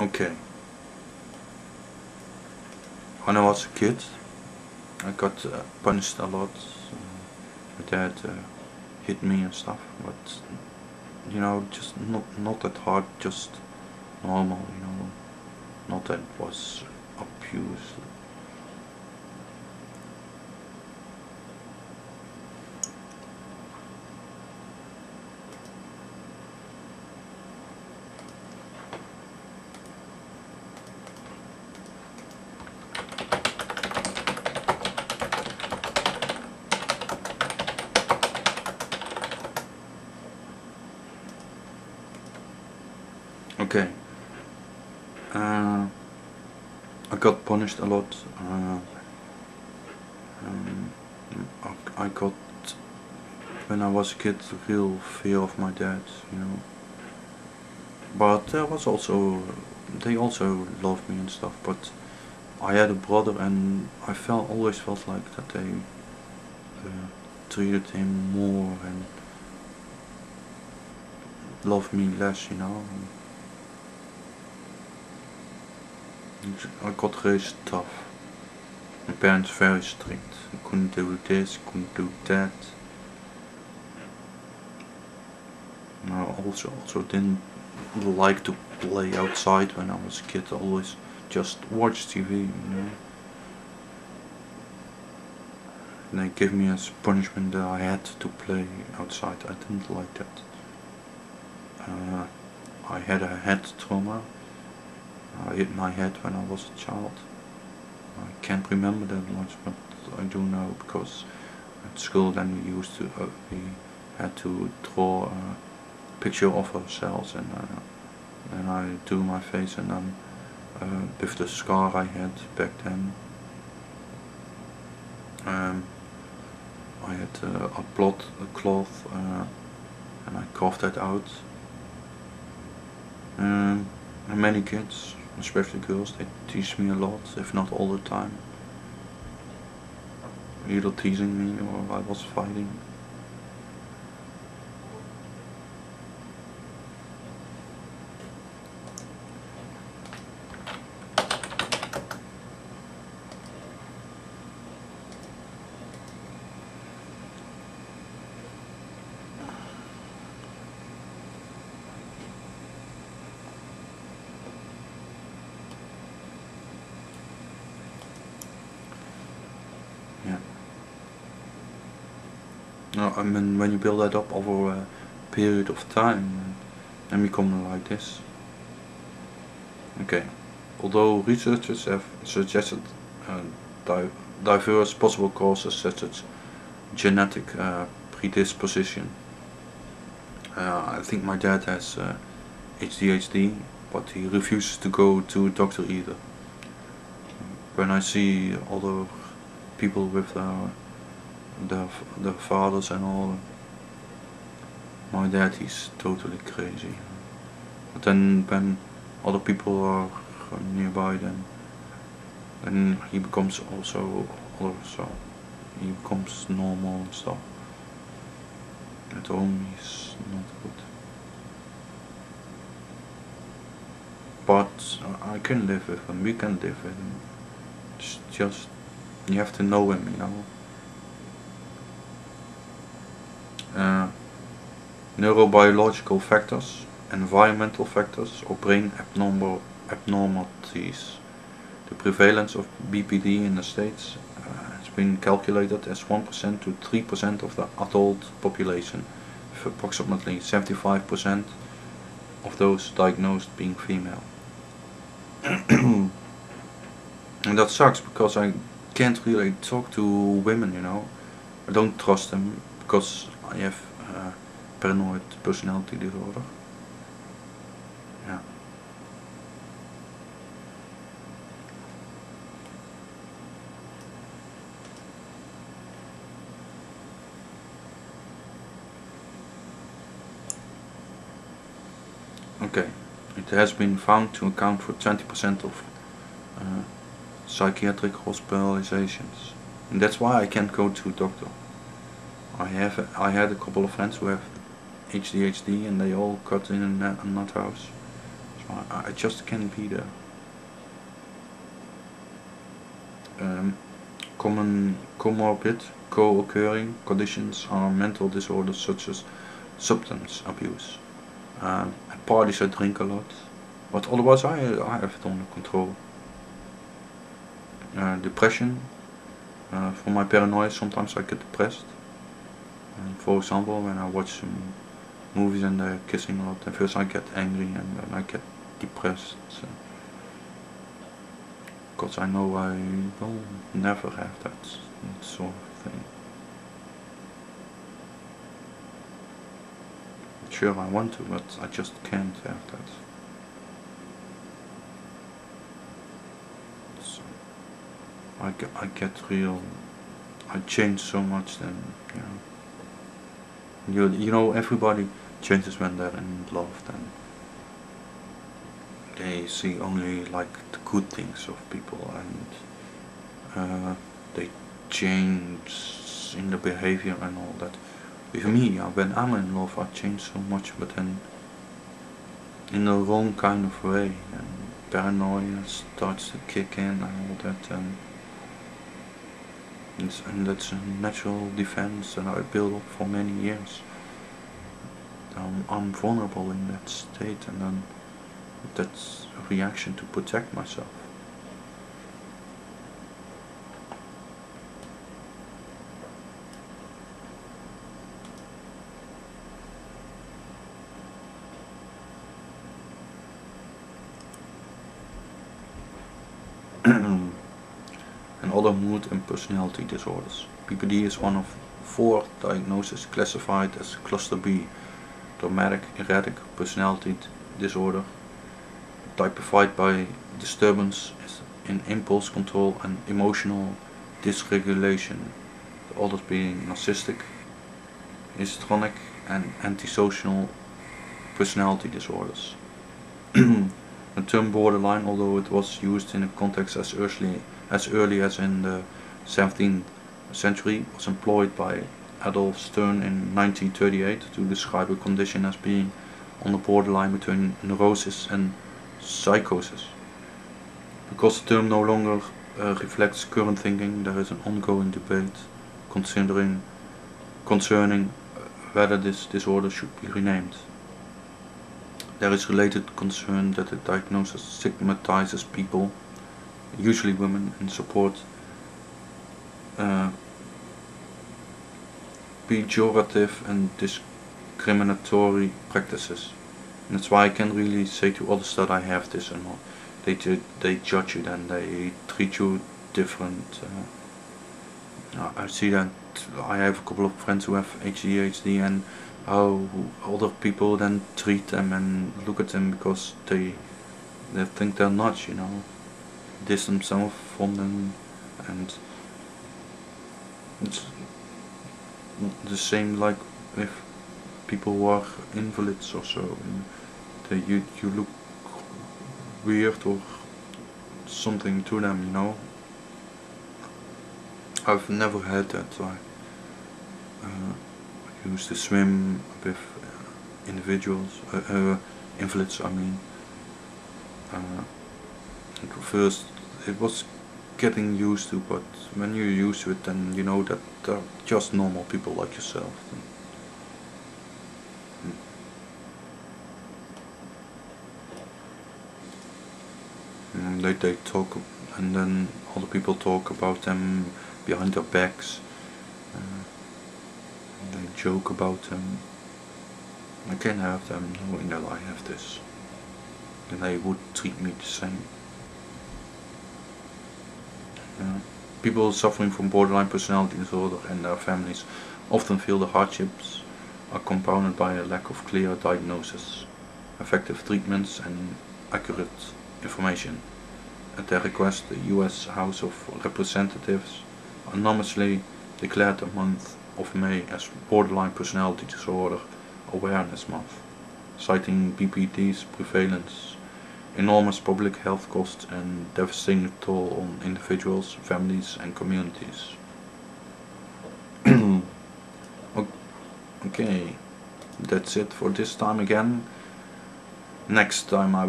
Okay. When I was a kid, I got punished a lot. My dad hit me and stuff, but just not that hard, just normal. Not that it was abuse. Okay. I got punished a lot. Um, I got, when I was a kid, real fear of my dad. But there was also, they also loved me and stuff. But I had a brother, and I always felt like that they treated him more and loved me less. I got raised tough. My parents very strict. I couldn't do this, couldn't do that. I also didn't like to play outside when I was a kid. I always just watch TV. And they gave me as punishment that I had to play outside. I didn't like that. I had a head trauma. I hit my head when I was a child. I can't remember that much, but I do know because at school then we had to draw a picture of ourselves, and then I drew my face, and then with the scar I had back then, I had a cloth, and I carved that out. And many kids, especially girls, they tease me a lot, if not all the time. Either teasing me or I was fighting. Yeah. No, I mean, when you build that up over a period of time, then become like this. Okay. Although researchers have suggested diverse possible causes such as genetic predisposition, I think my dad has ADHD, but he refuses to go to a doctor either. When I see other people with their fathers and all, my dad, he's totally crazy. But then when other people are nearby, then he becomes also he becomes normal and stuff. At home he's not good. But I can live with him, we can live with him. It's just, you have to know him. Neurobiological factors, environmental factors, or brain abnormalities. The prevalence of BPD in the States has been calculated as 1% to 3% of the adult population, with approximately 75% of those diagnosed being female. And that sucks because I can't really talk to women. I don't trust them because I have paranoid personality disorder. Yeah. Okay. It has been found to account for 20% of psychiatric hospitalizations, and that's why I can't go to a doctor. I had a couple of friends who have ADHD, and they all got in a nut house, I just can't be there. Common comorbid co-occurring conditions are mental disorders such as substance abuse. At parties I drink a lot, but otherwise I have it under control. Depression. For my paranoia, sometimes I get depressed. For example, when I watch some movies and they're kissing a lot, at first I get angry and then I get depressed. Because I know I will never have that sort of thing. Sure, I want to, but I just can't have that. So I get real. I change so much. Then you know everybody changes when they're in love. Then they see only like the good things of people, and they change in the behavior and all that. With me, when I'm in love, I change so much, but then in the wrong kind of way, and paranoia starts to kick in and all that, and that's a natural defense that I built up for many years. I'm vulnerable in that state, and then that's a reaction to protect myself. And other mood and personality disorders. PPD is one of 4 diagnoses classified as Cluster B, dramatic erratic personality disorder, typified by disturbance in impulse control and emotional dysregulation, the others being narcissistic, histrionic and antisocial personality disorders. The term borderline, although it was used in a context as early as in the 17th century, was employed by Adolf Stern in 1938 to describe a condition as being on the borderline between neurosis and psychosis. Because the term no longer reflects current thinking, there is an ongoing debate concerning whether this disorder should be renamed. There is related concern that the diagnosis stigmatizes people, usually women, and support pejorative and discriminatory practices. And that's why I can't really say to others that I have this or not. They judge you, then they treat you different. I see that I have a couple of friends who have ADHD, and how other people then treat them and look at them because they think they're nuts, diss themselves from them, and it's the same like with people who are invalids or so. You look weird or something to them, I've never had that. So I used to swim with individuals, invalids. I mean, at first it was getting used to, but when you're used to it, then you know that they're just normal people like yourself. They talk, and then other people talk about them behind their backs. They joke about them. I can't have them knowing that I have this, and they would treat me the same. People suffering from borderline personality disorder and their families often feel the hardships are compounded by a lack of clear diagnosis, effective treatments and accurate information. At their request, the US House of Representatives anonymously declared the month of May as Borderline Personality Disorder Awareness Month, citing BPD's prevalence, enormous public health costs and devastating toll on individuals, families and communities. Okay, that's it for this time again. Next time I